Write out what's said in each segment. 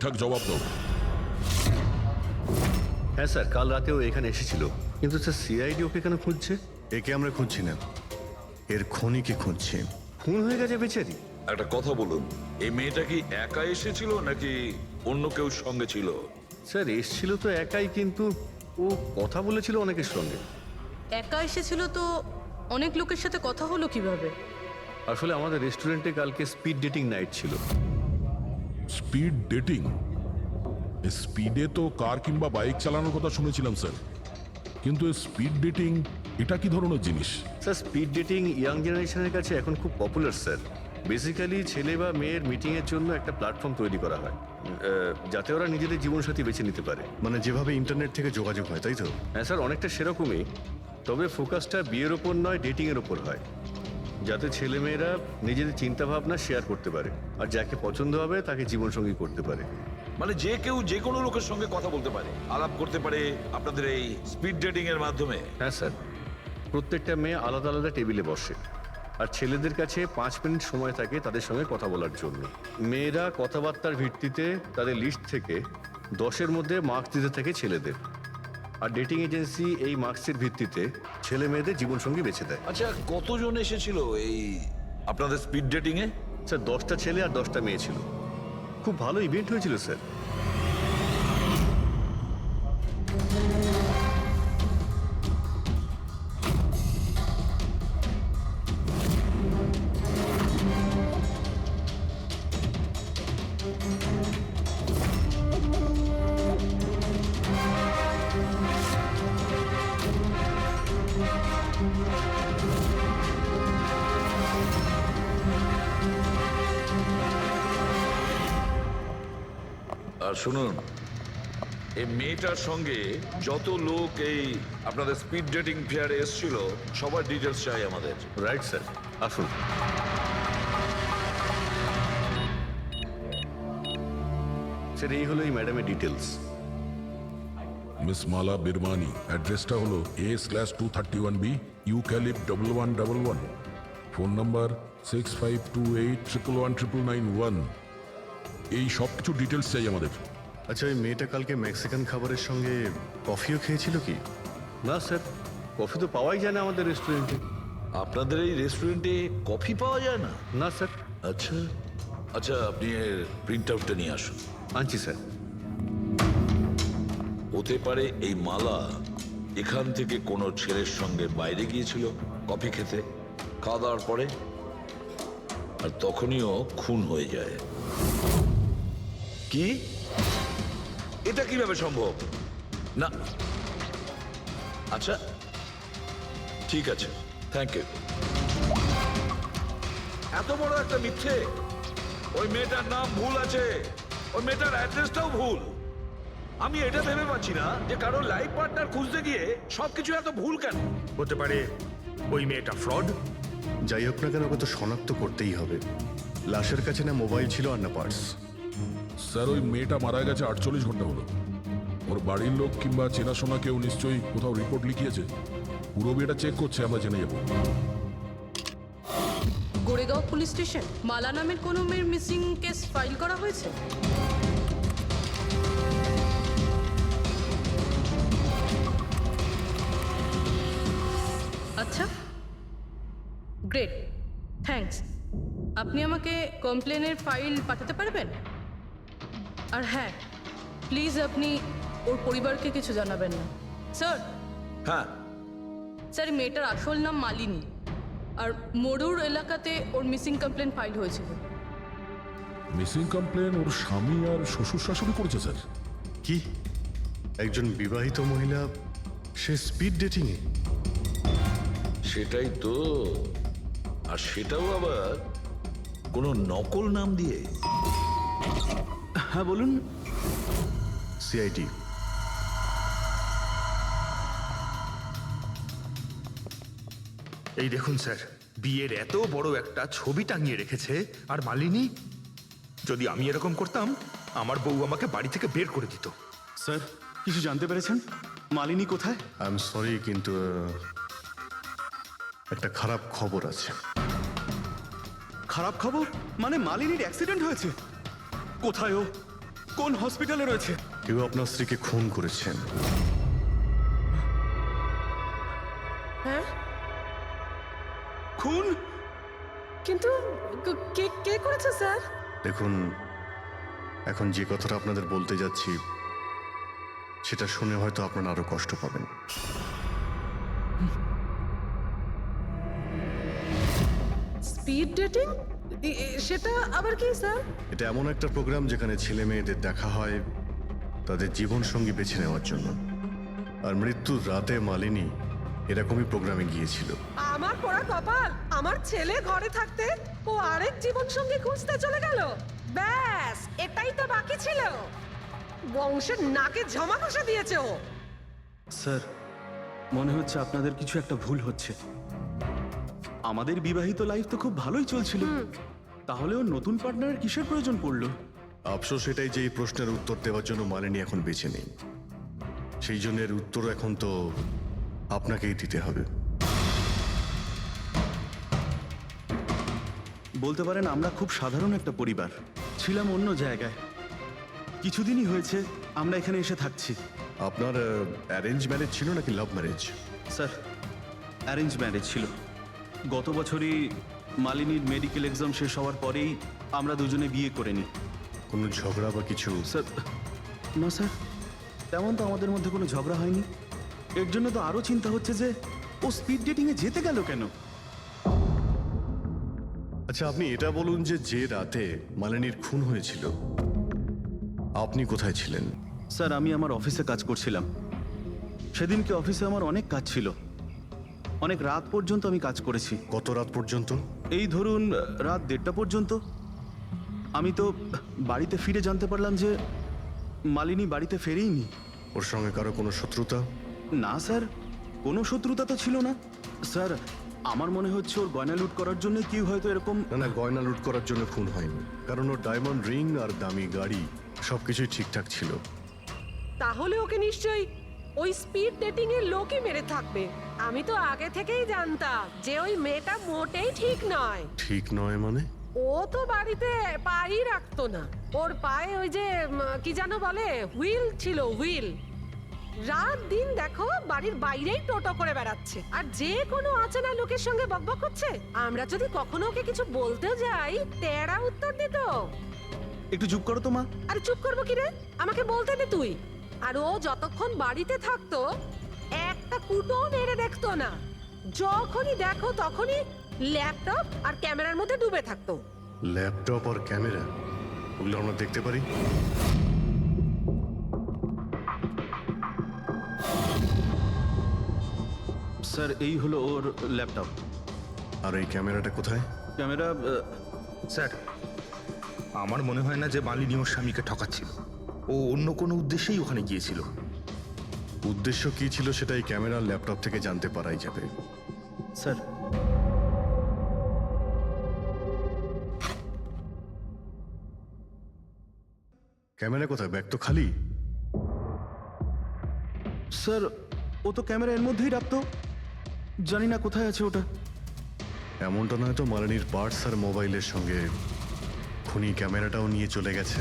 ঠিকঠাক জবাব দাও। হ্যাঁ স্যার, কাল রাতেও এখানে এসেছিল, কিন্তু স্যার সিআইডি ওকে কেন খুঁজছে? একে আমরা খুঁজছি না, এর খনিকে খুঁজছি। খুন হয়ে গেছে বেচারি। একটা কথা বলুন, এই মেয়েটা কি একা এসেছিল নাকি অন্য কেউ সঙ্গে ছিল? স্যার এসছিল তো একাই, কিন্তু ও কথা বলেছিল অনেকের সঙ্গে। একা এসেছিল তো অনেক লোকের সাথে কথা হলো কিভাবে? আসলে আমাদের রেস্টুরেন্টে কালকে স্পিড ডেটিং নাইট ছিল। Speed dating? স্পিডে তো কার কিংবা বাইক চালানোর কথা শুনেছিলাম স্যার, কিন্তু স্পিড ডেটিং এটা কি ধরনের জিনিস? স্যার স্পিড ডেটিং ইয়াং জেনারেশনের কাছে এখন খুব পপুলার স্যার। বেসিক্যালি ছেলে বা মেয়ের মিটিংয়ের জন্য একটা প্ল্যাটফর্ম তৈরি করা হয়, যাতে ওরা নিজেদের জীবনসাথী বেছে নিতে পারে। মানে যেভাবে ইন্টারনেট থেকে যোগাযোগ হয়, তাই তো? হ্যাঁ স্যার, অনেকটা সেরকমই, তবে ফোকাসটা বিয়ের ওপর নয়, ডেটিংয়ের ওপর হয়, যাতে ছেলেমেয়েরা নিজেদের চিন্তাভাবনা শেয়ার করতে পারে আর যাকে পছন্দ হবে তাকে জীবনসঙ্গী করতে পারে। মানে যে কেউ যে কোনো লোকের সঙ্গে কথা বলতে পারে, আলাপ করতে পারে আপনাদের এই স্পিড ডেটিং এর মাধ্যমে? হ্যাঁ স্যার, প্রত্যেকটা মেয়ে আলাদা আলাদা টেবিলে বসে, আর ছেলেদের কাছে 5 মিনিট সময় থাকে তাদের সঙ্গে কথা বলার জন্য। মেয়েরা কথাবার্তার ভিত্তিতে তাদের লিস্ট থেকে 10-এর মধ্যে মার্কস দিতে থাকে ছেলেদের, আর ডেটিং এজেন্সি এই মার্কসের ভিত্তিতে ছেলে মেয়েদের জীবনসঙ্গী বেছে দেয়। আচ্ছা, কতজন এসেছিল এই আপনাদের স্পিড ডেটিং এ? স্যার 10টা ছেলে আর 10টা মেয়ে ছিল। খুব ভালো ইভেন্ট হয়েছিল স্যার। আর শুনুন, এই মেয়েটার সঙ্গে যত লোক এই আপনাদের স্পিড ডেটিং ফেয়ারে এসেছিল সবার ডিটেলস চাই আমাদের। রাইট স্যার, আসুন। স্যার এই হলো এই ম্যাডামের ডিটেলস। মিস মালা বিরমানি, অ্যাড্রেসটা হলো A/231B ইউক্যালিপ 1111, ফোন নাম্বার 6528119991। এই সব কিছু ডিটেলস চাই আমাদের। আচ্ছা, ওই মেয়েটা কালকে মেক্সিকান খাবারের সঙ্গে কফিও খেয়েছিল কি? না স্যার, কফি তো পাওয়াই যায় না আমাদের রেস্টুরেন্টে। আপনাদের এই রেস্টুরেন্টে কফি পাওয়া যায় না? না স্যার। আচ্ছা আচ্ছা, আপনি এর প্রিন্ট আউটটা নিয়ে আসুন। আনছি স্যার। হতে পারে এই মালা এখান থেকে কোনো ছেলের সঙ্গে বাইরে গিয়েছিল কফি খেতে, খাওয়া দাওয়ার পরে, আর তখনই ও খুন হয়ে যায়। কি? এটা কিভাবে সম্ভব? না, আচ্ছা ঠিক আছে, থ্যাংক ইউ। এত বড় একটা মিথ্যে! ওই মেয়েটার নাম ভুল আছে, ওই মেয়েটার অ্যাড্রেসটাও ভুল। আমি এটা ভেবে পাচ্ছি না যে কারো লাইফ পার্টনার খুঁজতে গিয়ে সবকিছু এত ভুল কেন? হতে পারে ওই মেয়েটা ফ্রড। যাই হোক না কেন, ওকে তো শনাক্ত করতেই হবে। লাশের কাছে না মোবাইল ছিল আর না পার্স। স্যার ওই মেয়েটা মারা গেছে 48 ঘন্টা হলো। ওর বাড়ির লোক কিংবা চেনাশোনা কেউ নিশ্চয়ই কোথাও রিপোর্ট লিখিয়েছে। পুরো বিয়েটা চেক করছে, আমরা জেনে যাবো। গোরেগাঁও পুলিশ স্টেশন মালা নামের কোনো মেয়ের মিসিং কেস ফাইল করা হয়েছে? আচ্ছা, গ্রেট, থ্যাঙ্কস। আপনি আমাকে কমপ্লেনের ফাইল পাঠাতে পারবেন? আর হ্যাঁ, প্লিজ আপনি ওর পরিবারকে কিছু জানাবেন না। স্যার, হ্যাঁ, স্যার এই মেয়েটার আসল নাম মালিনী, আর মরুর এলাকাতে ওর মিসিং কমপ্লেন ফাইল হয়েছিল। মিসিং কমপ্লেন ওর স্বামী আর শ্বশুর শাশুড়ি করেছে স্যার। কি? একজন বিবাহিত মহিলা, সে স্পিড ডেটিংয়ে? সেটাই তো, আর সেটাও আবার কোনো নকল নাম দিয়ে। হ্যাঁ বলুন। সিআইডি। এই দেখুন স্যার, বিয়ের এত বড় একটা ছবি টাঙিয়ে রেখেছে, আর মালিনী। যদি আমি এরকম করতাম, আমার বউ আমাকে বাড়ি থেকে বের করে দিত। স্যার, কিছু জানতে পেরেছেন? মালিনী কোথায়? আই এম সরি, কিন্তু একটা খারাপ খবর আছে। খারাপ খবর? মানে মালিনীর অ্যাক্সিডেন্ট হয়েছে? কোথায় ও? কোন হসপিটালে রয়েছে? কেউ আপনার স্ত্রীকে খুন করেছেন। হ্যাঁ, খুন? কিন্তু কে কে করেছে স্যার? দেখুন, এখন যে কথাটা আপনাদের বলতে যাচ্ছি সেটা শুনে হয়তো আপনারা আরো কষ্ট পাবেন। Speed dating? সেটা আবার কি স্যার? এটা এমন একটা প্রোগ্রাম যেখানে ছেলে মেয়েদের দেখা হয় তাদের জীবন সঙ্গী বেছে নেওয়ার জন্য। আর মৃত্যুর রাতে মালিনী এরকমই প্রোগ্রামে গিয়েছিল। আমার পোড়া কপাল, আমার ছেলে ঘরে থাকতে ও আরেক জীবন সঙ্গী খুঁজতে চলে গেল। ব্যাস, এটাই তো বাকি ছিল। বংশের নাকে ঝমা কষা দিয়েছে ও। স্যার, মনে হচ্ছে আপনাদের কিছু একটা ভুল হচ্ছে। আমাদের বিবাহিত লাইফ তো খুব ভালোই চলছিল, তাহলে ওর নতুন পার্টনারের কিসের প্রয়োজন পড়লো? আফসোস এটাই যে এই প্রশ্নের উত্তর দেওয়ার জন্য মালিনী এখন বেঁচে নেই। সেই জন্য এর উত্তর এখন তো আপনাকেই দিতে হবে। বলতে পারেন আমরা খুব সাধারণ একটা পরিবার, ছিলাম অন্য জায়গায়। কিছুদিনই হয়েছে আমরা এখানে এসে থাকছি। আপনার অ্যারেঞ্জ ম্যারেজ ছিল নাকি love marriage? Sir, arrange marriage ছিল। গত বছরই মালিনীর মেডিকেল এক্সাম শেষ হওয়ার পরেই আমরা দুজনে বিয়ে করে নিই। কোনো ঝগড়া বা কিছু? স্যার, না স্যার, তেমন তো আমাদের মধ্যে কোনো ঝগড়া হয়নি। এর জন্য তো আরও চিন্তা হচ্ছে যে ও স্পিড ডেটিংয়ে যেতে গেল কেন। আচ্ছা, আপনি এটা বলুন যে রাতে মালিনীর খুন হয়েছিল আপনি কোথায় ছিলেন? স্যার, আমি আমার অফিসে কাজ করছিলাম। সেদিনকে অফিসে আমার অনেক কাজ ছিল, অনেক রাত পর্যন্ত আমি কাজ করেছি। কত রাত পর্যন্ত? এই ধরুন রাত 1:30 পর্যন্ত। আমি তো বাড়িতে ফিরে জানতে পারলাম যে মালিনী বাড়িতে ফেরেইনি। ওর সঙ্গে কারো কোনো শত্রুতা? না স্যার, কোনো শত্রুতা তো ছিল না। স্যার, আমার মনে হচ্ছে ওর গয়না লুট করার জন্য কেউ হয়তো এরকম। না, গয়না লুট করার জন্য খুন হয়নি, কারণ ওর ডায়মন্ড রিং আর দামি গাড়ি সবকিছুই ঠিকঠাক ছিল। তাহলে ওকে নিশ্চয়ই ওই স্পিড ডেটিং এর লোকই মেরে থাকবে। আমি তো আগে থেকেই জানতাম যে ওই মেয়েটা মোটেই ঠিক নয়। ঠিক নয় মানে? ও তো বাড়িতে পাই রাখতো না। ওর পায়ে ওই যে কি যেন বলে, হুইল ছিল, হুইল। রাত দিন দেখো বাড়ির বাইরেই টোটো করে বেড়াচ্ছে, আর যে কোনো অচেনা লোকের সঙ্গে বকবক করছে। আমরা যদি কখনো ওকে কিছু বলতেও যাই, তেড়া উত্তর দিত। একটু চুপ করো তো মা। আরে চুপ করবো কি রে, আমাকে বলতে দে তুই। আর ও যতক্ষণ বাড়িতে থাকতো একটা কুটো মেরে দেখতো না। যখনই দেখো তখনই ল্যাপটপ আর ক্যামেরার মধ্যে ডুবে থাকতো। ল্যাপটপ আর ক্যামেরা, ওগুলো আমরা দেখতে পারি? স্যার, এই হলো ওর ল্যাপটপ। আর এই ক্যামেরাটা কোথায়? ক্যামেরা স্যার, আমার মনে হয় না যে মালিনী ওর স্বামীকে ঠকাচ্ছিল। ও অন্য কোনো উদ্দেশ্যেই ওখানে গিয়েছিল। উদ্দেশ্য কি ছিল সেটা এই ক্যামেরার ল্যাপটপ থেকে জানতে পারাই যাবে। স্যার, ক্যামেরা কোথায়? ব্যাগ তো খালি। স্যার, ও তো ক্যামেরা এর মধ্যেই রাখতো, জানি না কোথায় আছে ওটা। এমনটা নয় তো মালিনীর পার্টস আর মোবাইলের সঙ্গে খুনি ক্যামেরাটাও নিয়ে চলে গেছে?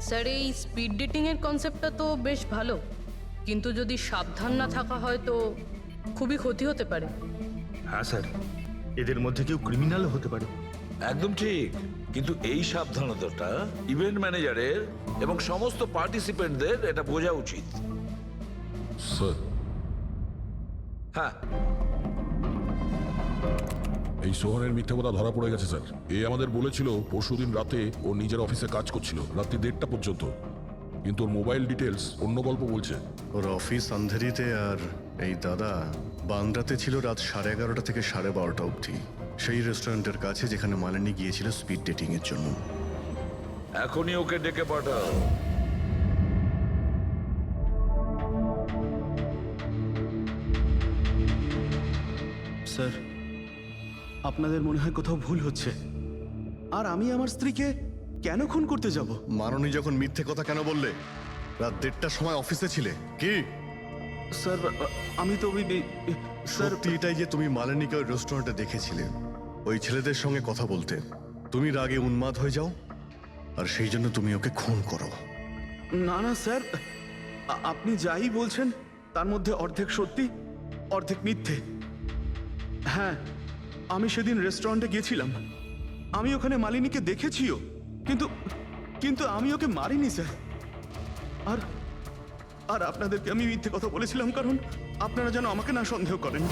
স্যার, এই স্পিড ডেটিং এর কনসেপ্টটা তো বেশ ভালো, কিন্তু যদি সাবধান না থাকা হয় তো খুবই ক্ষতি হতে পারে। হ্যাঁ স্যার, এদের মধ্যে কেউ ক্রিমিনালও হতে পারে। একদম ঠিক, কিন্তু এই সাবধানতাটা ইভেন্ট ম্যানেজারের এবং সমস্ত পার্টিসিপেন্টদের এটা বোঝা উচিত। স্যার, হ্যাঁ, এই সোহনের মিথ্যে কথা ধরা পড়ে গেছে স্যার। এ আমাদের বলেছিল পরশুদিন রাতে ও নিজের অফিসে কাজ করছিল রাত্রি 1:30 পর্যন্ত, কিন্তু ওর মোবাইল ডিটেলস অন্য গল্প বলছে। ওর অফিস আন্ধেরিতে আর এই দাদা বান্দ্রাতে ছিল রাত 11:30 থেকে 12:30 অবধি, সেই রেস্টুরেন্টের কাছে যেখানে মালিনী গিয়েছিল স্পিড ডেটিং এর জন্য। এখনই ওকে ডেকে পাঠাও। স্যার, আপনাদের মনে হয় কোথাও ভুল হচ্ছে। আর আমি আমার স্ত্রীকে কেন খুন করতে যাব? মাননী যখন মিথ্যে কথা কেন বললে? রাত 1:30টার সময় অফিসে ছিলে কি? স্যার আমি তো স্যার সত্যি এটাই যে তুমি মালিনীকে ওই রেস্টুরেন্টে দেখেছিলে ওই ছেলেদের সঙ্গে কথা বলতে, তুমি রাগে উন্মাদ হয়ে যাও আর সেই জন্য তুমি ওকে খুন করো। না না স্যার, আপনি যাই বলছেন তার মধ্যে অর্ধেক সত্যি অর্ধেক মিথ্যে। হ্যাঁ, আমি সেদিন রেস্টুরেন্টে গিয়েছিলাম, আমি ওখানে মালিনীকে দেখেছিও, কিন্তু কিন্তু আমি ওকে মারিনি স্যার। আর আর আপনাদেরকে আমি মিথ্যে কথা বলেছিলাম কারণ আপনারা যেন আমাকে না সন্দেহ করেন।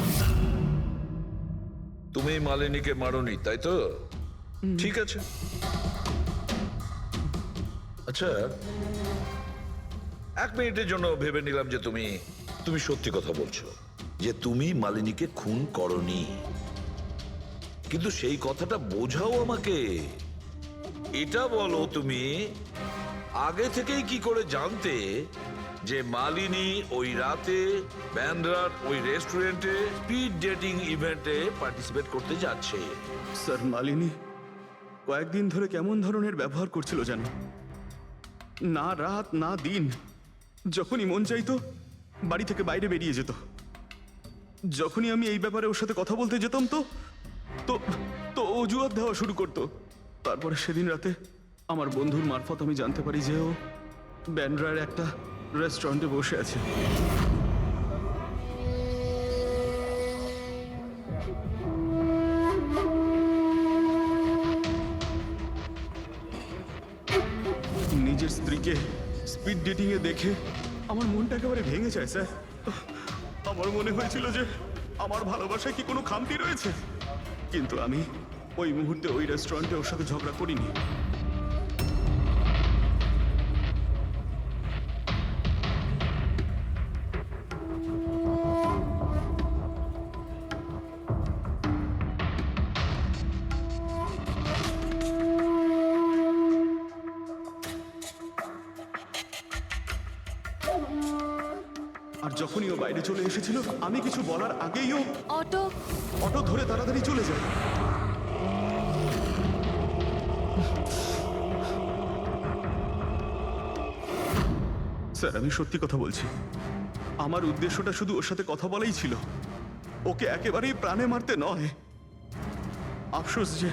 তুমি মালিনীকে মারোনি তাই তো? ঠিক আছে। আচ্ছা, 1 মিনিটের জন্য ভেবে নিলাম যে তুমি সত্যি কথা বলছো, যে তুমি মালিনীকে খুন করনি, কিন্তু সেই কথাটা বোঝাও আমাকে। এটা বলো, তুমি আগে থেকেই কি করে জানতে যে মালিনী ওই রাতে ব্যান্ড্রার ওই রেস্টুরেন্টে স্পিড ডেটিং ইভেন্টে পার্টিসিপেট করতে যাচ্ছে? স্যার মালিনী কয়েকদিন ধরে কেমন ধরনের ব্যবহার করছিল জানো? না রাত না দিন, যখনই মন চাইতো বাড়ি থেকে বাইরে বেরিয়ে যেত। যখনই আমি এই ব্যাপারে ওর সাথে কথা বলতে যেতাম তো তো তো অজুহাত দেওয়া শুরু করতো। তারপরে সেদিন রাতে আমার বন্ধুর মারফত আমি জানতে পারি যে ও ব্যান্ড্রার একটা রেস্টুরেন্টে বসে আছে। নিজের স্ত্রীকে স্পিড ডেটিং এ দেখে আমার মনটা একেবারে ভেঙে যায় স্যার। আমার মনে হয়েছিল যে আমার ভালোবাসায় কি কোনো খামতি রয়েছে, কিন্তু আমি ওই মুহূর্তে ওই রেস্টুরেন্টে ওর সাথে ঝগড়া করিনি। আর যখনই ও বাইরে চলে এসেছিল আমি কিছু বলার আগেই ও অটো ধরে তাড়াতাড়ি চলে যায়। স্যার আমি সত্যি কথা বলছি, আমার উদ্দেশ্যটা শুধু ওর সাথে কথা বলাই ছিল, ওকে একেবারেই প্রাণে মারতে নয়। আফসোস যে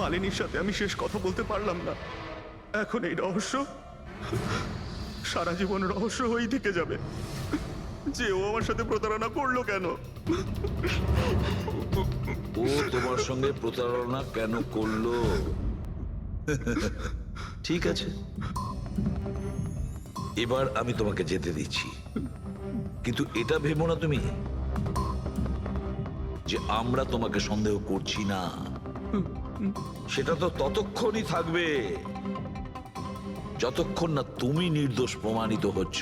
মালিনীর সাথে আমি শেষ কথা বলতে পারলাম না। এখন এই রহস্য সারা জীবন রহস্য হয়েই থেকে যাবে যে ও আমার সাথে প্রতারণা করলো কেন। ও তোমার সঙ্গে প্রতারণা কেন করলো? ঠিক আছে, এবার আমি তোমাকে যেতে দিচ্ছি, কিন্তু এটা ভেবো না তুমি যে আমরা তোমাকে সন্দেহ করছি না। সেটা তো ততক্ষণই থাকবে যতক্ষণ না তুমি নির্দোষ প্রমাণিত হচ্ছ।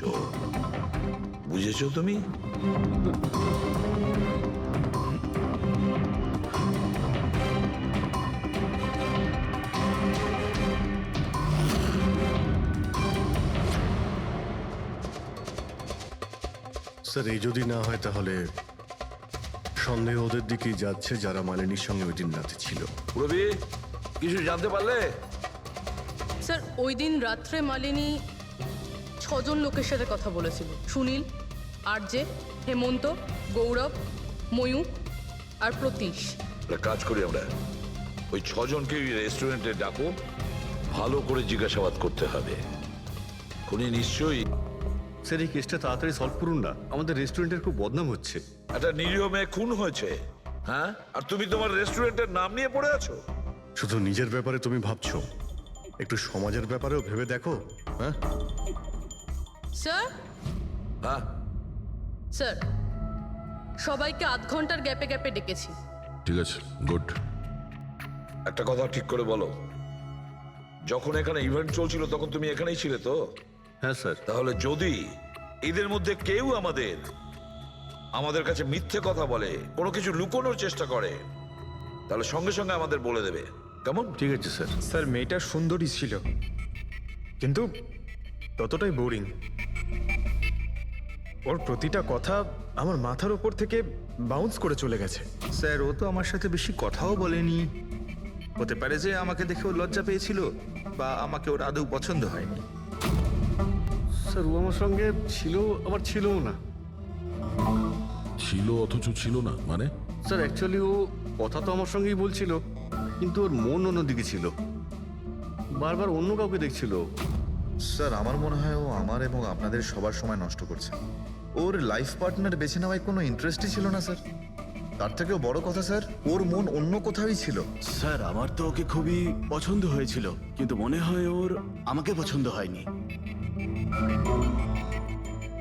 বুঝেছো তুমি? স্যার এই যদি না হয় তাহলে সন্দেহ ওদের দিকেই যাচ্ছে যারা মালিনীর সঙ্গে ওই দিন রাতে ছিল। রবি, কিছু জানতে পারলে? স্যার ওই দিন রাত্রে মালিনী 6 জন লোকের সাথে কথা বলেছিল। সুনীল, আরজে, হেমন্ত, গৌরব, ময়ূক আর প্রতীশ। একটা কাজ করি আমরা, ওই 6 জনকে রেস্টুরেন্টে ডাকো, ভালো করে জিজ্ঞাসাবাদ করতে হবে। খুনি নিশ্চয়ই স্যার এই কেসটা তাড়াতাড়ি সলভ করুন না, আমাদের রেস্টুরেন্টের খুব বদনাম হচ্ছে। একটা নিরীহ মেয়ে খুন হয়েছে, হ্যাঁ, আর তুমি তোমার রেস্টুরেন্টের নাম নিয়ে পড়ে আছো। শুধু নিজের ব্যাপারে তুমি ভাবছো, একটু সমাজের ব্যাপারেও ভেবে দেখো। হ্যাঁ স্যার, হ্যাঁ, স্যার সবাইকে আধ ঘন্টার গ্যাপে গ্যাপে ডেকেছি। ঠিক আছে, গুড। একটা কথা ঠিক করে বলো, যখন এখানে ইভেন্ট চলছিল তখন তুমি এখানেই ছিলে তো? হ্যাঁ স্যার। তাহলে যদি এদের মধ্যে কেউ আমাদের কাছে মিথ্যে কথা বলে, কোনো কিছু লুকোনোর চেষ্টা করে, তাহলে সঙ্গে সঙ্গে আমাদের বলে দেবে, কেমন? ঠিক আছে স্যার। স্যার মেয়েটা সুন্দরী ছিল, কিন্তু ততটাই বোরিং। ওর প্রতিটা কথা আমার মাথার ওপর থেকে বাউন্স করে চলে গেছে। স্যার ও তো আমার সাথে বেশি কথাও বলেনি। হতে পারে যে আমাকে দেখে ও লজ্জা পেয়েছিল, বা আমাকে ওর আদৌ পছন্দ হয়নি। স্যার ও আমার সঙ্গে ছিল, আবার ছিলও না। ছিল অথচ ছিল না মানে? স্যার অ্যাকচুয়ালি ও কথা তো আমার সঙ্গেই বলছিল, কিন্তু ওর মন অন্যদিকে ছিল, বারবার অন্য কাউকে দেখছিল। স্যার আমার মনে হয় ও আমার এবং আপনাদের সবার সময় নষ্ট করছে। ওর লাইফ পার্টনার বেছে নেওয়ায় কোনো ইন্টারেস্টই ছিল না স্যার। তার থেকেও বড় কথা স্যার, ওর মন অন্য কোথাওই ছিল। স্যার আমার তো ওকে খুবই পছন্দ হয়েছিল, কিন্তু মনে হয় ওর আমাকে পছন্দ হয়নি।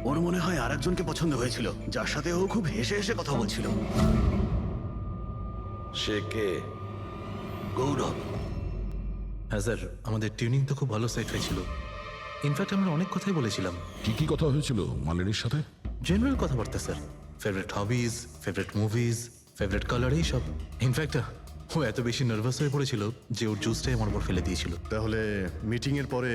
ওর মনে হয় আরেকজনকে পছন্দ হয়েছিল, যার সাথে ও খুব হেসে হেসে কথা বলছিল। সে কে? গৌরব। হ্যাঁ স্যার, আমাদের টিউনিং তো খুব ভালো সেট হয়েছিল। ইনফ্যাক্ট আমরা অনেক কথাই বলেছিলাম। কি কি কথা হয়েছিল মালিনীর সাথে? জেনারেল কথাবার্তা sir, favourite hobbies, favourite movies, favourite colour, এইসব। ইনফ্যাক্ট ও এত বেশি নার্ভাস হয়ে পড়েছিল যে ওর জুসটাই আমার উপর ফেলে দিয়েছিল। তাহলে মিটিংয়ের পরে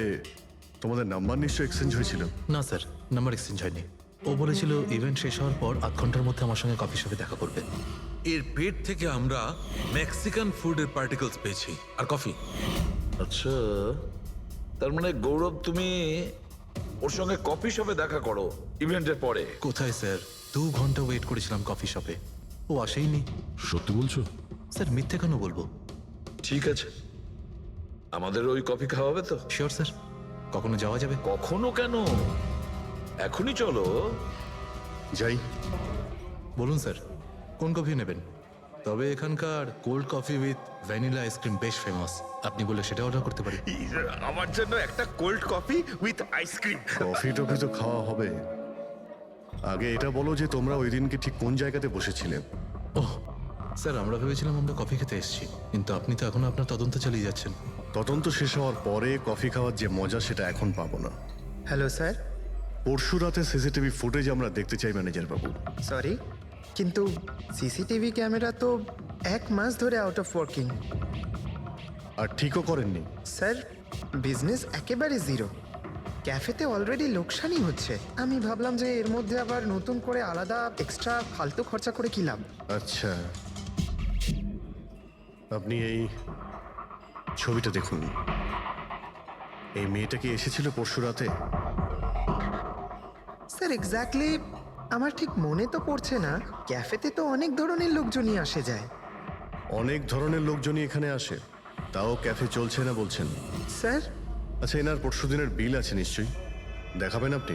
তোমাদের নাম্বার নিশ্চয়ই এক্সচেঞ্জ হয়েছিল? না স্যার, নাম্বার এক্সচেঞ্জ হয়নি। ও বলেছিল ইভেন্ট শেষ হওয়ার পর 8 ঘন্টার মধ্যে আমার সঙ্গে কফি শপে দেখা করবে। এর পেট থেকে আমরা মেক্সিকান ফুডের পার্টিকেলস পেয়েছি আর কফি। আচ্ছা, তার মানে গৌরব তুমি ওর সঙ্গে কফি শপে দেখা করো ইভেন্টের পরে? কোথায় স্যার, 2 ঘন্টা ওয়েট করেছিলাম কফি শপে, ও আসেইনি। সত্যি বলছো? স্যার মিথ্যে কেন বলবো? ঠিক আছে, আমাদের ওই কফি খাওয়াবে তো? শিওর স্যার, কখনো যাওয়া যাবে? কখনো কেন, এখনই চলো। যাই। বলুন স্যার, কোন কফি নেবেন? তবে এখানকার cold coffee with vanilla ice cream বেশ ফেমাস, আপনি বলে সেটা অর্ডার করতে পারি। আমার জন্য একটা cold coffee with ice cream. Coffee toffee তো খাওয়া হবে, আগে এটা বলো যে তোমরা ওই দিনকে ঠিক কোন জায়গাতে বসেছিলে? ওহ স্যার, আমরা ভেবেছিলাম আমরা কফি খেতে এসেছি, কিন্তু আপনি তো এখনো আপনার তদন্ত চালিয়ে যাচ্ছেন। তদন্ত শেষ হওয়ার পরে কফি খাওয়ার যে মজা সেটা এখন পাবো না। Hello sir. পরশু রাতে সিসিটিভি ফুটেজ আমরা দেখতে চাই ম্যানেজার বাবু। সরি, কিন্তু সিসিটিভি ক্যামেরা তো 1 মাস ধরে আউট অফ ওয়ার্কিং। আর ঠিকও করেননি। স্যার বিজনেস একেবারে জিরো, ক্যাফেতে অলরেডি লোকসানই হচ্ছে। আমি ভাবলাম যে এর মধ্যে আবার নতুন করে আলাদা এক্সট্রা ফালতু খরচা করে কি লাভ। আচ্ছা, আপনি এই ছবিটা দেখুন। এই মেয়েটা কি এসেছিল পরশু রাতে? স্যার এক্স্যাক্টলি আমার ঠিক মনে তো পড়ছে না। ক্যাফেতে তো অনেক ধরনের লোকজনই আসে যায়। অনেক ধরনের লোকজনই এখানে আসে, তাও ক্যাফে চলছে না বলছেন? স্যার আচ্ছা, এনার পরশু দিনের বিল আছে নিশ্চয়ই, দেখাবেন আপনি?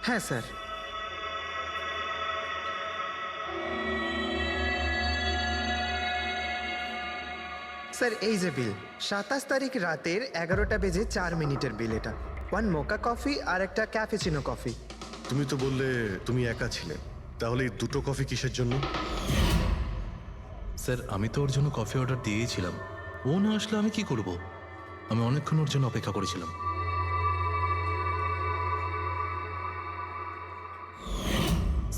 হ্যাঁ স্যার। স্যার এই যে বিল, 27 তারিখ রাতের 11টা বেজে 4 মিনিটের বিল এটা। 1 মোকা কফি আর একটা ক্যাফেচিনো কফি। তুমি তো বললে তুমি একা ছিলে, তাহলে এই দুটো কফি কিসের জন্য? স্যার আমি তো ওর জন্য কফি অর্ডার দিয়েছিলাম, ও না আসলে আমি কি করব? আমি অনেকক্ষণ ওর জন্য অপেক্ষা করেছিলাম।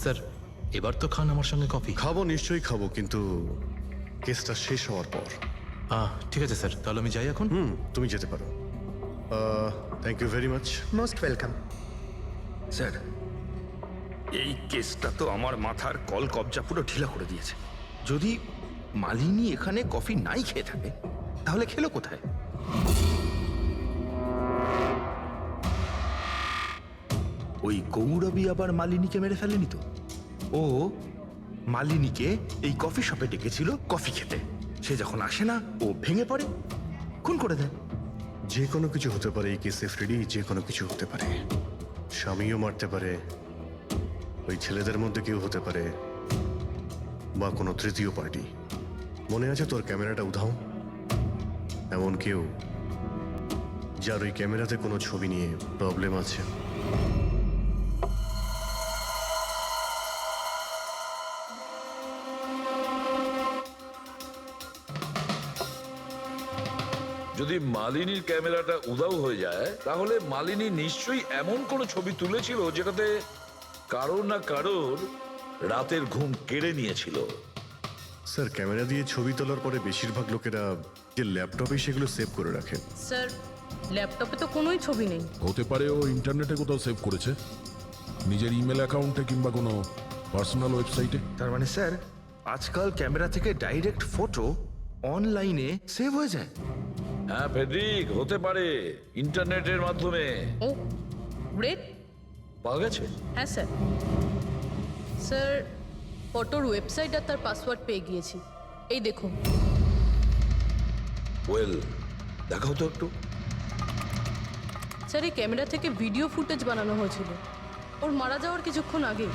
স্যার এবার তো খান আমার সঙ্গে কফি। খাবো, নিশ্চয়ই খাবো, কিন্তু কেসটা শেষ হওয়ার পর। ঠিক আছে স্যার, তাহলে আমি যাই এখন। তুমি যেতে পারো। Thank you very much. Most welcome. Sir এই কেসটা তো আমার মাথার কল কবজা পুরো ঢিলা করে দিয়েছে। যদি মালিনী এখানে কফি নাই খেয়ে থাকে, তাহলে খেলো কোথায়? ওই গৌরবী আবার মালিনীকে মেরে ফেলেনি তো? ও মালিনীকে এই কফি শপে ডেকেছিল কফি খেতে, সে যখন আসে না ও ভেঙে পড়ে, খুন করে দেয়। যে কোনো কিছু হতে পারে এই কেসে ফ্রেডি, যে কোনো কিছু হতে পারে। স্বামীও মারতে পারে, ওই ছেলেদের মধ্যে কেউ হতে পারে, বা কোনো তৃতীয় পার্টি। মনে আছে তোর ক্যামেরাটা উধাও? এমন কেউ যার ওই ক্যামেরাতে কোনো ছবি নিয়ে প্রবলেম আছে। যদি মালিনীর ক্যামেরাটা উধাও হয়ে যায়, তাহলে মালিনী নিশ্চয়ই এমন কোনো ছবি তুলেছিল যেটাতে কারোর না কারোর রাতের ঘুম কেড়ে নিয়েছিল। স্যার ক্যামেরা দিয়ে ছবি তোলার পরে বেশিরভাগ লোকেরা যে ল্যাপটপে সেগুলো সেভ করে রাখেন। স্যার ল্যাপটপে তো কোনোই ছবি নেই। হতে পারে ও ইন্টারনেটে কোথাও সেভ করেছে, নিজের ইমেল অ্যাকাউন্টে কিংবা কোনো পার্সোনাল ওয়েবসাইটে। তার মানে স্যার আজকাল ক্যামেরা থেকে ডাইরেক্ট ফটো অনলাইনে সেভ হয়ে যায়। হ্যাঁ ফেডরিক, হতে পারে ইন্টারনেটের মাধ্যমে। ও গ্রেট। পাওয়া গেছে? হ্যাঁ স্যার। স্যার ফটোর ওয়েবসাইট আর তার পাসওয়ার্ড পেয়ে গিয়েছি, এই দেখুন। ওয়েল, দেখাও তো একটু। স্যার এই ক্যামেরা থেকে ভিডিও ফুটেজ বানানো হয়েছিল ওর মারা যাওয়ার কিছুক্ষণ আগে।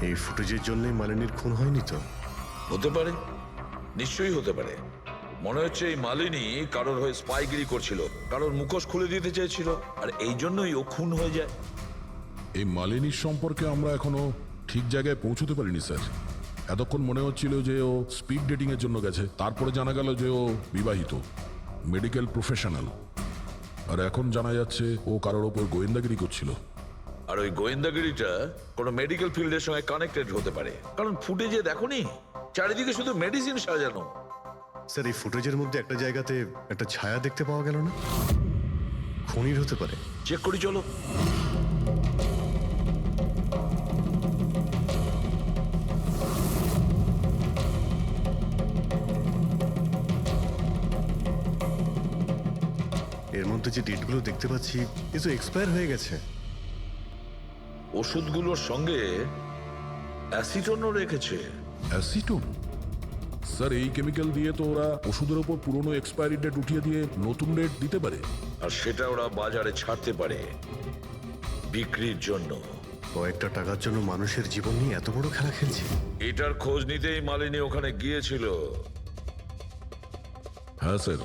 এই ফুটেজের জন্যই মালিনীর খুন হয়নি তো? হতে পারে, নিশ্চয়ই হতে পারে। মনে হচ্ছে এই মালিনী কারোর হয়ে স্পাইগিরি করছিল, কারোর মুখোশ খুলে দিতে চেয়েছিল, আর এই জন্যই ও খুন হয়ে যায়। এই মালিনীর সম্পর্কে আমরা এখনো ঠিক জায়গায় পৌঁছতে পারিনি স্যার। এতক্ষণ মনে হচ্ছিল যে ও স্পিড ডেটিং এর জন্য গেছে, তারপরে জানা গেল যে ও বিবাহিত, মেডিকেল প্রফেশনাল, আর এখন জানা যাচ্ছে ও কারোর ওপর গোয়েন্দাগিরি করছিল। আর ওই গোয়েন্দাগিরিটা কোনো মেডিকেল ফিল্ডের সঙ্গে কানেক্টেড হতে পারে, কারণ ফুটেজে দেখোনি চারিদিকে শুধু মেডিসিন সাজানো। স্যার, এই ফুটেজের মধ্যে একটা জায়গাতে একটা ছায়া দেখতে পাওয়া গেল না? খুনির হতে পারে। চেক করি চলো। এর মধ্যে যে ডেটগুলো দেখতে পাচ্ছি এ তো এক্সপায়ার হয়ে গেছে। ওষুধগুলোর সঙ্গে অ্যাসিটনও রেখেছে। অ্যাসিটোন? স্যার এই কেমিক্যাল দিয়ে তো ওরা ওষুধের ওপর পুরনো এক্সপায়ারি ডেট উঠিয়ে দিয়ে নতুন ডেট দিতে পারে, আর সেটা ওরা বাজারে ছাড়তে পারে বিক্রির জন্য। কয়েকটা টাকার জন্য মানুষের জীবন নিয়ে এত বড় খেলা খেলছে। এটার খোঁজ নিতেই মালিনী ওখানে গিয়েছিল। হ্যাঁ স্যার,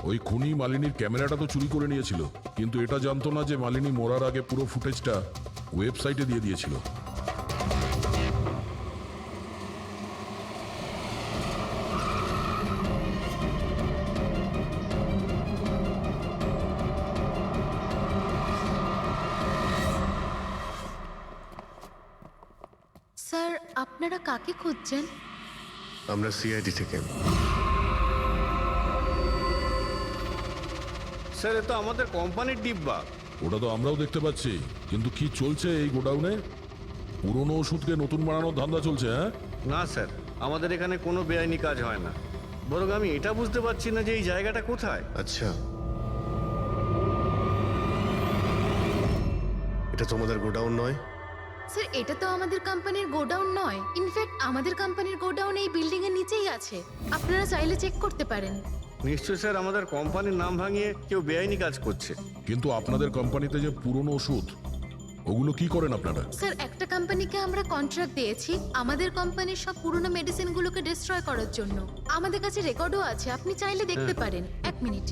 ওই খুনি মালিনীর ক্যামেরাটা তো চুরি করে নিয়েছিল, কিন্তু এটা জানতো না যে মালিনী মরার আগে পুরো ফুটেজটা ওয়েবসাইটে দিয়ে দিয়েছিল। স্যার, আপনারা কাকে খুঁজছেন? আমরা সিআইডি থেকে। স্যার, এ তো আমাদের কোম্পানির ডিব্বা। ওটা তো আমরাও দেখতে পাচ্ছি, কিন্তু কি চলছে এই গোডাউনে? পুরনো ওষুধকে নতুন বানানোর ধান্দা চলছে? হ্যাঁ না স্যার, আমাদের এখানে কোনো বেআইনি কাজ হয় না। বরং আমি এটা বুঝতে পারছি না যে এই জায়গাটা কোথায়। আচ্ছা, এটা তোমাদের গোডাউন নয়? স্যার, এটা তো আমাদের কোম্পানির গোডাউন নয়। ইনফ্যাক্ট আমাদের কোম্পানির গোডাউন এই বিল্ডিং এর নিচেই আছে, আপনারা চাইলে চেক করতে পারেন। নিশ্চয়ই স্যার, আমাদের কোম্পানির নাম ভাঙিয়ে কেউ বেআইনি কাজ করছে। কিন্তু আপনাদের কোম্পানিতে যে পুরনো ওষুধ, ওগুলো কি করেন আপনারা? স্যার, একটা কোম্পানিকে আমরা কন্ট্রাক্ট দিয়েছি আমাদের কোম্পানির সব পুরনো মেডিসিনগুলোকে ডিস্ট্রয় করার জন্য। আমাদের কাছে রেকর্ডও আছে, আপনি চাইলে দেখতে পারেন। এক মিনিট।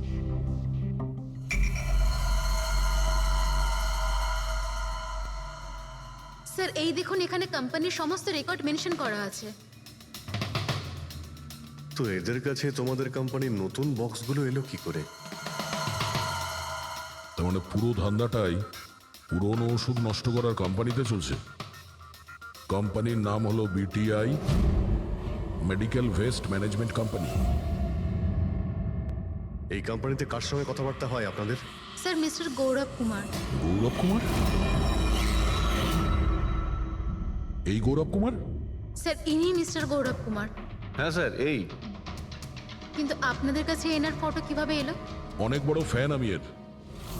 স্যার, এই দেখুন, এখানে কোম্পানির সমস্ত রেকর্ড মেনশন করা আছে। তো এদের কাছে তোমাদের কোম্পানির নতুন বক্সগুলো এলো কি করে? তার মানে পুরো ধান্দাটাই পুরনো ওষুধ নষ্ট করার কোম্পানিতে চলছে। কোম্পানির নাম হলো BTI, medical waste management company. এই কোম্পানিতে কার সঙ্গে কথাবার্তা হয় আপনাদের? স্যার, মিস্টার গৌরব কুমার। গৌরব কুমার? এই গৌরব কুমার? স্যার, ইনি মিস্টার গৌরব কুমার। হ্যাঁ স্যার, এই। কিন্তু আপনাদের কাছে এনার ফটো কিভাবে এলো? অনেক বড় ফ্যান আমি এর।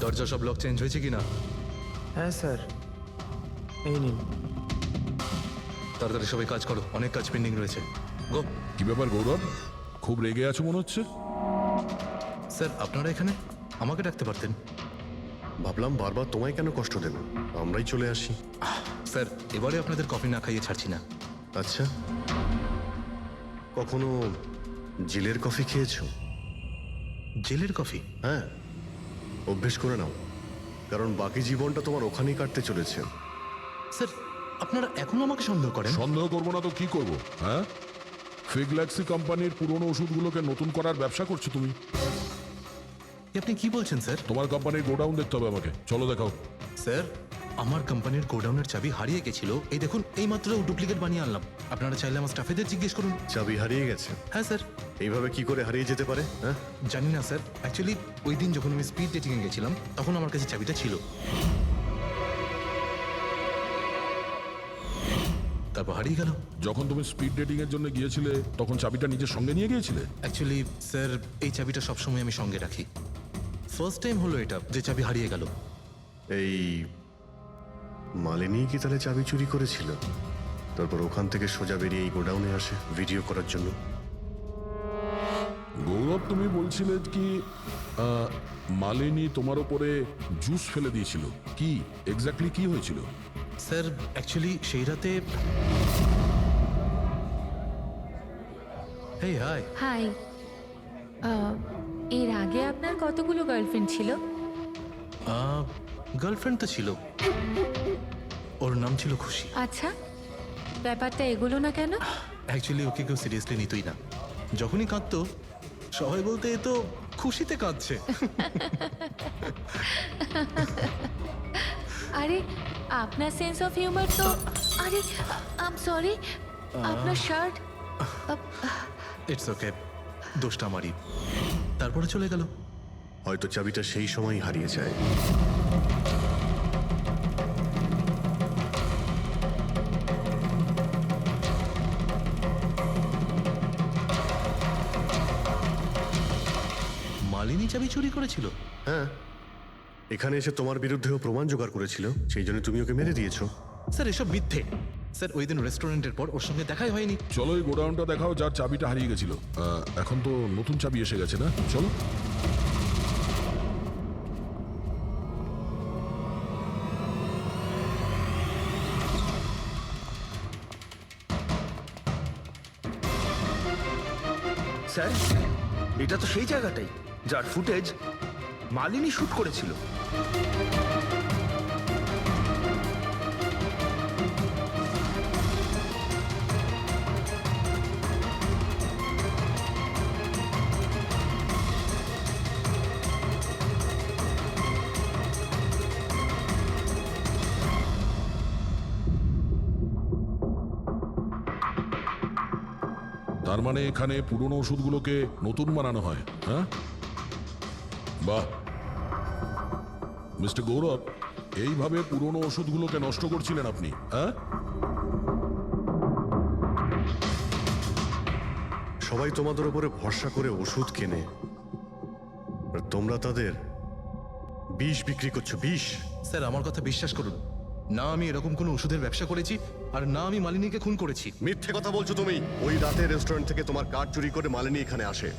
দরজা সব লক চেঞ্জ হয়েছে কিনা? হ্যাঁ স্যার, এই নিন। তাড়াতাড়ি সবাই কাজ করো, অনেক কাজ পেন্ডিং রয়েছে। গো। কি ব্যাপার গৌরব, খুব রেগে আছো মনে হচ্ছে? স্যার, আপনারা এখানে? আমাকে ডাকতে পারতেন। ভাবলাম বারবার তোমায় কেন কষ্ট দেব, আমরাই চলে আসি। স্যার, এবারে আপনাদের কফি না খাইয়ে ছাড়ছি না। আচ্ছা, কখনো জেলের কফি খেয়েছো? জেলের কফি? হ্যাঁ, অভ্যেস করে নাও, কারণ বাকি জীবনটা তোমার ওখানেই কাটতে চলেছে। স্যার, আপনারা এখনো আমাকে সন্দেহ করেন? সন্দেহ করবো না তো কি করব? হ্যাঁ, ফিগল্যাক্সি কোম্পানির পুরনো ওষুধগুলোকে নতুন করার ব্যবসা করছো তুমি। আপনি কি বলছেন স্যার? তোমার কোম্পানির গোডাউন দেখতে হবে আমাকে, চলো দেখাও। স্যার, আমার কোম্পানির গোডাউনের চাবি হারিয়ে গেছিল, এই দেখুন এই মাত্র ডুপ্লিকেট বানিয়ে আনলাম। আপনারা চাইলে আমার স্টাফেদের জিজ্ঞেস করুন। চাবি হারিয়ে গেছে? হ্যাঁ স্যার। এইভাবে কি করে হারিয়ে যেতে পারে? হ্যাঁ, জানি না স্যার, অ্যাকচুয়ালি ওই দিন যখন আমি স্পিড ডেটিংয়ে গেছিলাম তখন আমার কাছে চাবিটা ছিল। তারপর হারিয়ে গেল। যখন তুমি স্পিড ডেটিং এর জন্য গিয়েছিলে তখন চাবিটা নিজের সঙ্গে নিয়ে গিয়েছিলে? অ্যাকচুয়ালি স্যার এই চাবিটা সবসময় আমি সঙ্গে রাখি। ফার্স্ট টাইম হলো এটা যে চাবি হারিয়ে গেল। এই মালিনী কি তাহলে চাবি চুরি করেছিল, তারপর ওখান থেকে সোজা বেরিয়ে এই গোডাউনে আসে ভিডিও করার জন্য? গৌরব, তুমি বলছিলে কি মালিনী তোমার ওপরে জুস ফেলে দিয়েছিল? কি এক্স্যাক্টলি কি হয়েছিল? স্যার অ্যাকচুয়ালি সেই রাতে হেই হাই। হাই, এর আগে আপনার কতগুলো গার্লফ্রেন্ড ছিল? গার্লফ্রেন্ড তো ছিল, ওর নাম ছিল খুশি। আচ্ছা, ব্যাপারটা এগুলো না কেন? অ্যাকচুয়ালি ওকে কেউ সিরিয়াসলি নিতই না। যখনই কাঁদতো সবাই বলতে এ তো খুশিতে কাঁদছে। আরে আপনার সেন্স অফ হিউমার তো, আরে আই এম সরি, আপনার শার্ট। ইটস ওকে, দোষটা আমারই। তারপরে চলে গেল। হয়তো চাবিটা সেই সময় হারিয়ে যায়। মালিনী চাবি চুরি করেছিল? হ্যাঁ, এখানে এসে তোমার বিরুদ্ধেও প্রমাণ জোগাড় করেছিল, সেই জন্য তুমি ওকে মেরে দিয়েছো। স্যার এসব মিথ্যে। স্যার ওই দিন রেস্টুরেন্টের পর ওর সঙ্গে দেখাই হয়নি। চলো এই গোডাউনটা দেখাও যার চাবিটা হারিয়ে গেছিল। এখন তো নতুন চাবি এসে গেছে না? চলো। স্যার এটা তো সেই জায়গাটাই যার ফুটেজ মালিনী শুট করেছিল। তার মানে এখানে পুরনো ওষুধগুলোকে নতুন বানানো হয়? হ্যাঁ, বাহ। মিস্টার গৌরব, এইভাবে পুরনো ওষুধগুলোকে নষ্ট করছিলেন আপনি? হ্যাঁ, সবাই তোমাদের উপরে ভরসা করে ওষুধ কেনে, আর তোমরা তাদের বিষ বিক্রি করছো। বিষ? স্যার আমার কথা বিশ্বাস করুন, না আমি এরকম কোনো ওষুধের ব্যবসা করেছি, আর না আমি মালিনীকে খুন করেছি। মিথ্যে কথা বলছো তুমি। ওই রাতে রেস্টুরেন্ট থেকে তোমার কার্ড চুরি করে মালিনী এখানে আসে।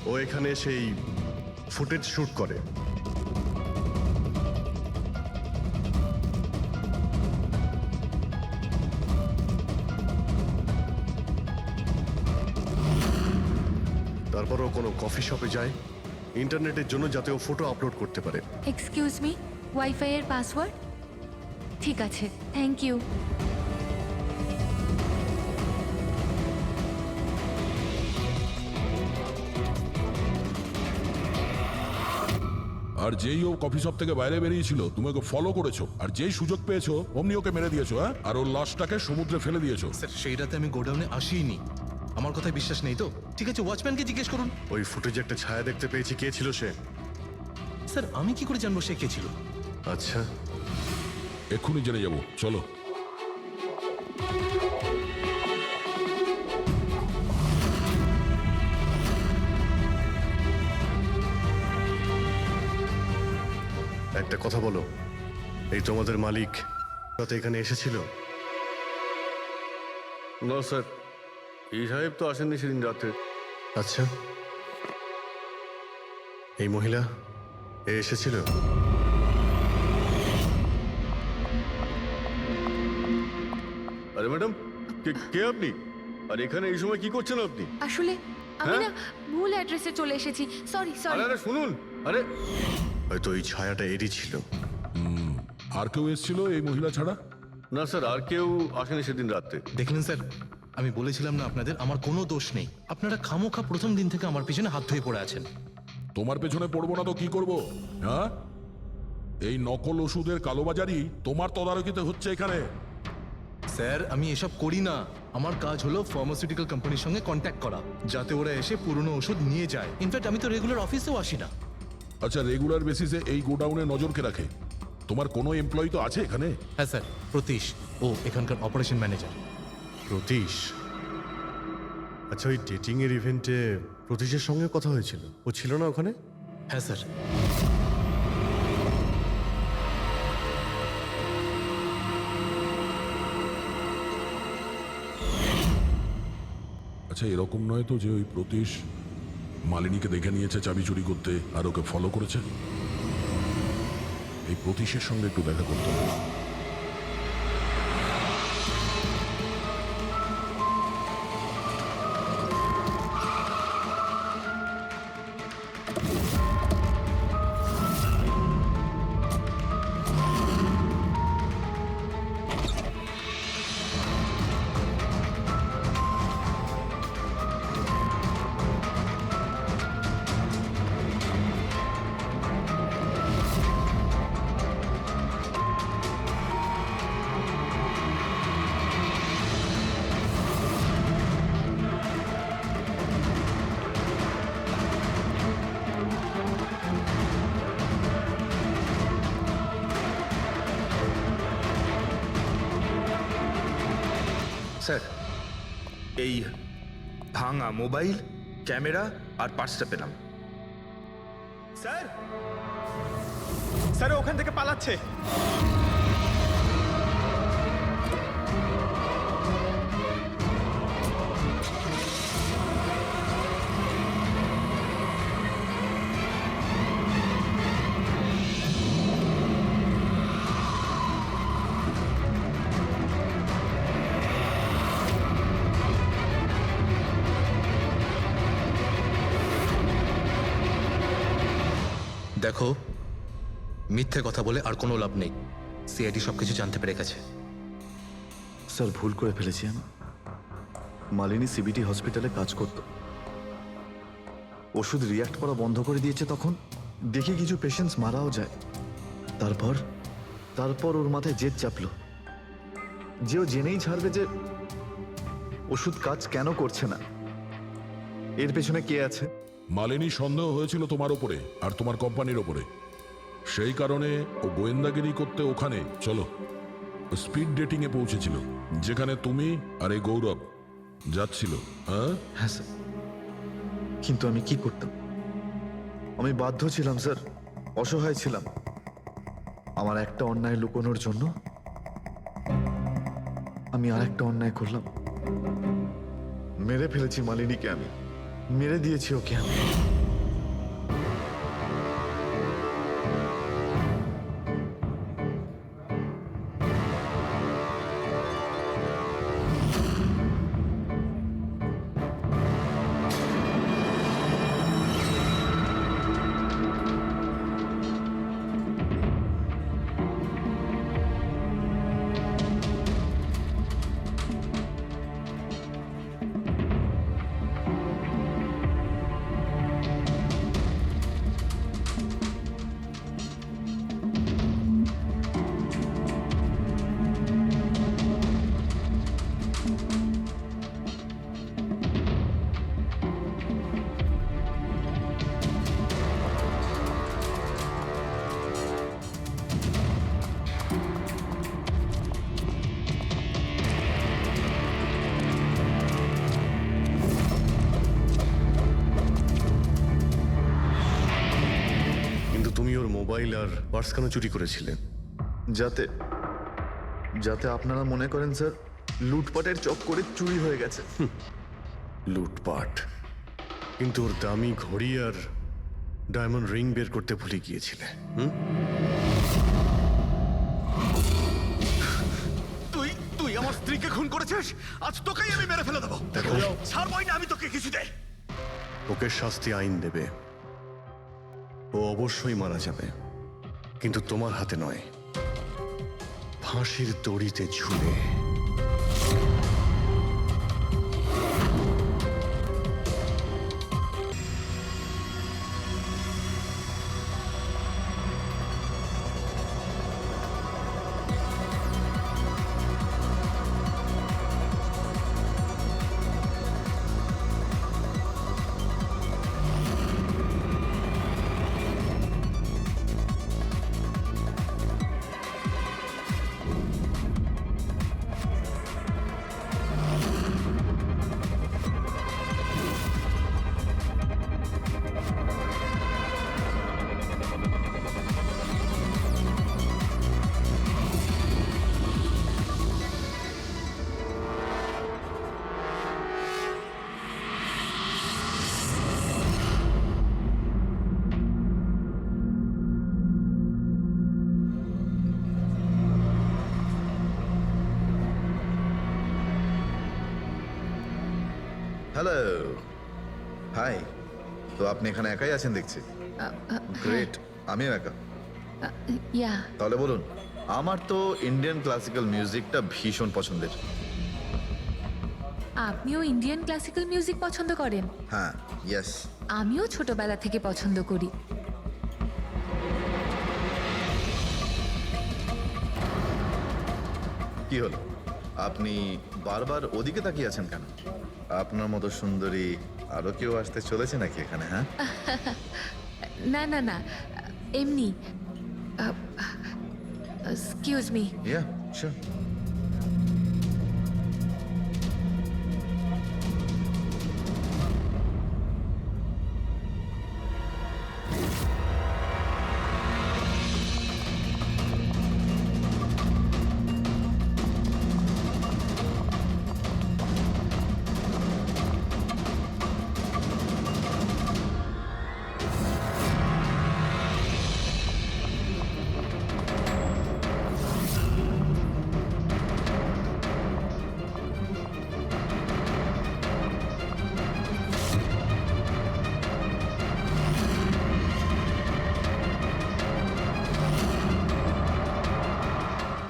ও এখানে সেই ফুটেজ শুট করে। তারপরও কোনো কফি শপে যায় ইন্টারনেটের জন্য, যাতে ও ফটো আপলোড করতে পারে। এক্সকিউজ মি, ওয়াইফাই এর পাসওয়ার্ড? ঠিক আছে, থ্যাংক ইউ। আর যেই ও কফি শপ থেকে বাইরে বেরিয়েছিল তুমি ওকে ফলো করেছো, আর যেই সুযোগ পেয়েছো অমনি ওকে মেরে দিয়েছো। হ্যাঁ, আর ওর লাশটাকে সমুদ্রে ফেলে দিয়েছো। স্যার সেই রাতে আমি গোডাউনে আসিনি। আমার কথায় বিশ্বাস নেই তো? ঠিক আছে, ওয়াচম্যানকে জিজ্ঞেস করুন। ওই ফুটেজে একটা ছায়া দেখতে পেয়েছি, কে ছিল সে? স্যার আমি কি করে জানবো সে কে ছিল? আচ্ছা, এক্ষুনি জেনে যাবো, চলো। একটা কথা বলো, এই তোমাদের মালিক রাতে এখানে এসেছিল? না স্যার, এই সাহেব তো আসেননি সেদিন রাতে। আচ্ছা, এই মহিলা এ এসেছিল? আরে ম্যাডাম, কে আপনি? আর এখানে এই সময় কি করছেন আপনি? আসলে আমি না ভুল অ্যাড্রেসে চলে এসেছি, সরি আরে সরি। আরে শুনুন, আরে হয়তো ওই ছায়াটা এরই ছিল। আর কেউ এসেছিল এই মহিলা ছাড়া? না স্যার, আর কেউ আসেনি সেদিন রাত্রে। দেখলেন স্যার, আমি বলেছিলাম না আপনাদের আমার কোনো দোষ নেই। আপনারা খামোখা প্রথম দিন থেকে আমার পিছনে হাত ধুয়ে পড়ে আছেন। তোমার পেছনে পড়বো না তো কি করব? হ্যাঁ, এই নকল ওষুধের কালোবাজারি তোমার তদারকিতে হচ্ছে এখানে। স্যার, আমি এসব করি না। আমার কাজ হলো ফার্মাসিউটিক্যাল কোম্পানির সঙ্গে কন্ট্যাক্ট করা, যাতে ওরা এসে পুরনো ওষুধ নিয়ে যায়। ইনফ্যাক্ট আমি তো রেগুলার অফিসেও আসি না। আচ্ছা, রেগুলার বেসিসে এই গোডাউনে নজর কে রাখে? তোমার কোনো এমপ্লয়ি তো আছে এখানে? হ্যাঁ স্যার, প্রতীশ, ও এখানকার অপারেশন ম্যানেজার। প্রতীশ? আচ্ছা, ওই ডেটিং এর ইভেন্টে প্রতীশের সঙ্গে কথা হয়েছিল, ও ছিল না ওখানে? হ্যাঁ স্যার। আচ্ছা, এরকম নয় তো যে ওই প্রতীশ মালিনীকে দেখে নিয়েছে চাবি চুরি করতে আর ওকে ফলো করেছে? এই প্রতীশের সঙ্গে একটু দেখা করতে হবে। স্যার, এই ভাঙা মোবাইল, ক্যামেরা আর পার্সটা পেলাম। স্যার, স্যার ওখান থেকে পালাচ্ছে। দেখো, মিথ্যে কথা বলে আর কোনো লাভ নেই। সিআইডি সবকিছু জানতে পেরে গেছে। স্যার, ভুল করে ফেলেছি আমি। মালিনী সিবিটি হসপিটালে কাজ করত, ওষুধ রিয়াক্ট করা বন্ধ করে দিয়েছে। তখন দেখি কিছু পেশেন্টস মারাও যায়। তারপর ওর মাথায় জেদ চাপলো যে ও জেনেই ছাড়বে যে ওষুধ কাজ কেন করছে না, এর পেছনে কে আছে। মালিনী সন্দেহ হয়েছিল তোমার ওপরে আর তোমার কোম্পানির ওপরে, সেই কারণে ও গোয়েন্দাগিরি করতে ওখানে স্পিড ডেটিং এ পৌঁছেছিল, যেখানে তুমি আর এই গৌরব যাচ্ছিল। হ্যাঁ স্যার, কিন্তু আমি কি করতাম? আমি বাধ্য ছিলাম স্যার, অসহায় ছিলাম। আমার একটা অন্যায় লুকোনোর জন্য আমি আর একটা অন্যায় করলাম। মেরে ফেলেছি মালিনীকে, আমি মেরে দিয়েছি ওকে আমি। মোবাইল আর পার্স কেন চুরি করেছিলেন? যাতে আপনারা মনে করেন স্যার লুটপাটের চক্করে চুরি হয়ে গেছে। লুটপাট? কিন্তু ওর দামি ঘড়ি আর ডায়মন্ড রিং বের করতে ভুলে গিয়েছিলে। তুই আমার স্ত্রীকে খুন করেছিস, আজ তোকেই আমি মেরে ফেলে দেবো। ছাড়বই না আমি তোকে কিছুতে। ওকে শাস্তি আইন দেবে, ও অবশ্যই মারা যাবে, কিন্তু তোমার হাতে নয়। ফাঁসির দড়িতে ঝুলে। Hello, hi. তো আপনি এখানে একাই আছেন দেখছি। গ্রেট, আমিও একা। ইয়া তাহলে বলুন, আমার তো ইন্ডিয়ান ক্লাসিক্যাল মিউজিকটা ভীষণ পছন্দের। আপনিও ইন্ডিয়ান ক্লাসিক্যাল মিউজিক পছন্দ করেন? হ্যাঁ, ইয়েস। আমিও ছোটবেলা থেকে পছন্দ করি। কি হলো, আপনি বারবার ওদিকে তাকিয়ে আছেন কেন? আপনার মতো সুন্দরী আরো কেউ আসতে চলেছে নাকি এখানে? হ্যাঁ, না না না, এমনি। Excuse me. Yeah sure.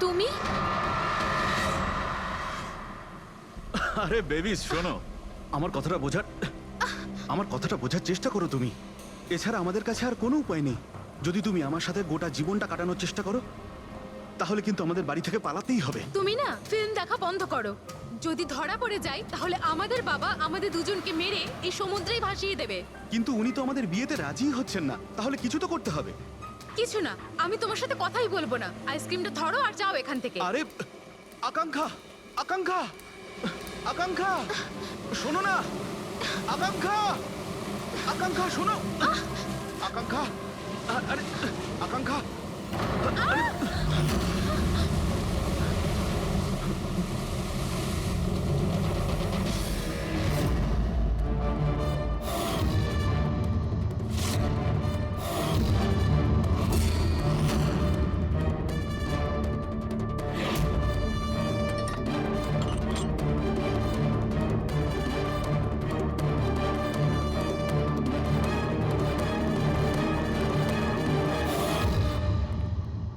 তুমি? আরে বেবি শোনো, আমার কথাটা বোঝার চেষ্টা করো তুমি। এছাড়া আমাদের কাছে আর কোনো উপায় নেই। যদি তুমি আমার সাথে গোটা জীবনটা কাটানোর চেষ্টা করো, তাহলে কিন্তু আমাদের বাড়ি থেকে পালাতেই হবে। তুমি না ফিল্ম দেখা বন্ধ করো। যদি ধরা পড়ে যায় তাহলে আমাদের বাবা আমাদের দুজনকে মেরে এই সমুদ্রেই ভাসিয়ে দেবে। কিন্তু উনি তো আমাদের বিয়েতে রাজি হচ্ছেন না, তাহলে কিছু তো করতে হবে। কিছু না, আমি তোমার সাথে কথাই বলবো না। আইসক্রিমটা ধরো আর যাও এখান থেকে। আরে আকাঙ্ক্ষা, আকাঙ্ক্ষা, আকাঙ্ক্ষা, শোনো না। আকাঙ্ক্ষা, আকাঙ্ক্ষা শোনো। আকাঙ্ক্ষা, আরে আকাঙ্ক্ষা।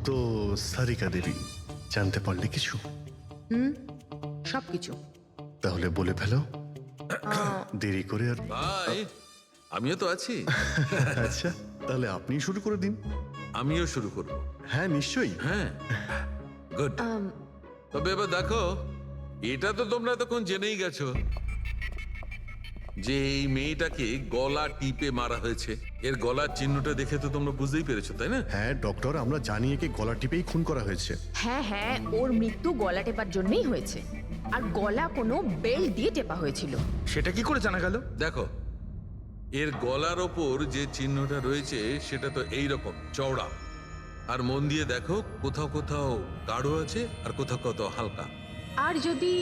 তো সারিকা দেবী, জানতে পারলে কিছু? সবকিছু। তাহলে বলে ফেলো, দেরি করে আর। ভাই, আমিও তো আছি। আচ্ছা, তাহলে আপনি শুরু করে দিন। আমিও শুরু করব। হ্যাঁ নিশ্চয়ই। হ্যাঁ, গুড। তবে এবার দেখো, এটা তো তোমরা তখন জেনেই গেছো যে এই মেয়েটাকে গলা টিপে মারা হয়েছে। এর গলার চিহ্নটা দেখে তো তোমরা বুঝতেই পেরেছো, তাই না? হ্যাঁ ডক্টর, আমরা জানি একে গলা টিপেই খুন করা হয়েছে। হ্যাঁ হ্যাঁ, ওর মৃত্যু গলা টেপার জন্যই হয়েছে। আর গলা কোনো বেল্ট দিয়ে টেপা হয়েছিল। সেটা কি করে জানা গেল? দেখো, এর গলার ওপর যে চিহ্নটা রয়েছে সেটা তো এইরকম চওড়া। আর মন দিয়ে দেখো, কোথাও কোথাও গাঢ় আছে আর কোথাও কোথাও হালকা। আর যদি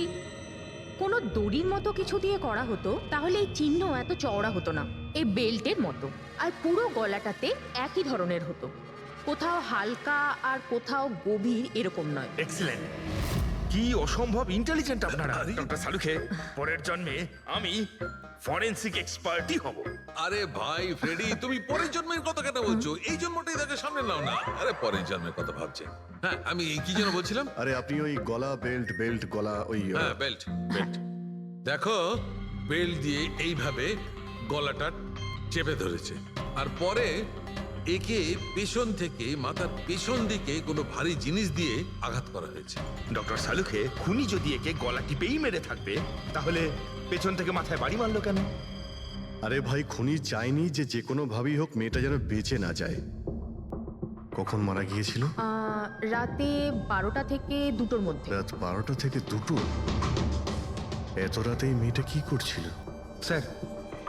কোনো দড়ির মতো কিছু দিয়ে করা হতো তাহলে এই চিহ্ন এত চওড়া হতো না, এই বেল্টের মতো। আর পুরো গলাটাতে একই ধরনের হতো, কোথাও হালকা আর কোথাও গভীর, এরকম নয়। এক্সিলেন্ট। কি অসম্ভব ইন্টেলিজেন্ট আপনারা ডক্টর সালুখে পরের জন্মে আমি ফরেনসিক এক্সপার্টই হব। আরে ভাই ফ্রেডি, তুমি পরের জন্মের কথা কেন বলছো? এই জন্মটাই তাকে সামনে নাও না। আরে পরের জন্মের কথা ভাবছে। হ্যাঁ, আমি কি যেন বলছিলাম? আরে আপনি ওই গলা বেল্ট গলা ওই হ্যাঁ, বেল্ট। দেখো, বেল্ট দিয়ে এইভাবে গলাটা চেপে ধরেছে, আর পরে একে পেছন থেকে মাথার পেছন দিকে কোনো ভারী জিনিস দিয়ে আঘাত করা হয়েছে। ডক্টর সালুখে খুনি যদি একে গলা টিপেই মেরে থাকবে তাহলে পেছন থেকে মাথায় বাড়ি মারলো কেন? আরে ভাই, খুনি চাইনি যে কোনো ভাবেই হোক মেয়েটা যেন বেঁচে না যায়। কখন মারা গিয়েছিল? রাতে 12টা থেকে 2টোর মধ্যে। রাত 12টা থেকে 2টো? এত রাতেই মেয়েটা কি করছিল? স্যার,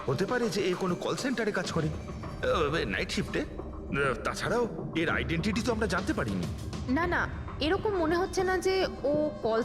হতে পারে যে এ কোনো কল সেন্টারে কাজ করে নাইট শিফটে। তাছাড়াও এর আইডেন্টিটি তো আমরা জানতে পারিনি। না না, এরকম মনে হচ্ছে না যে ও কল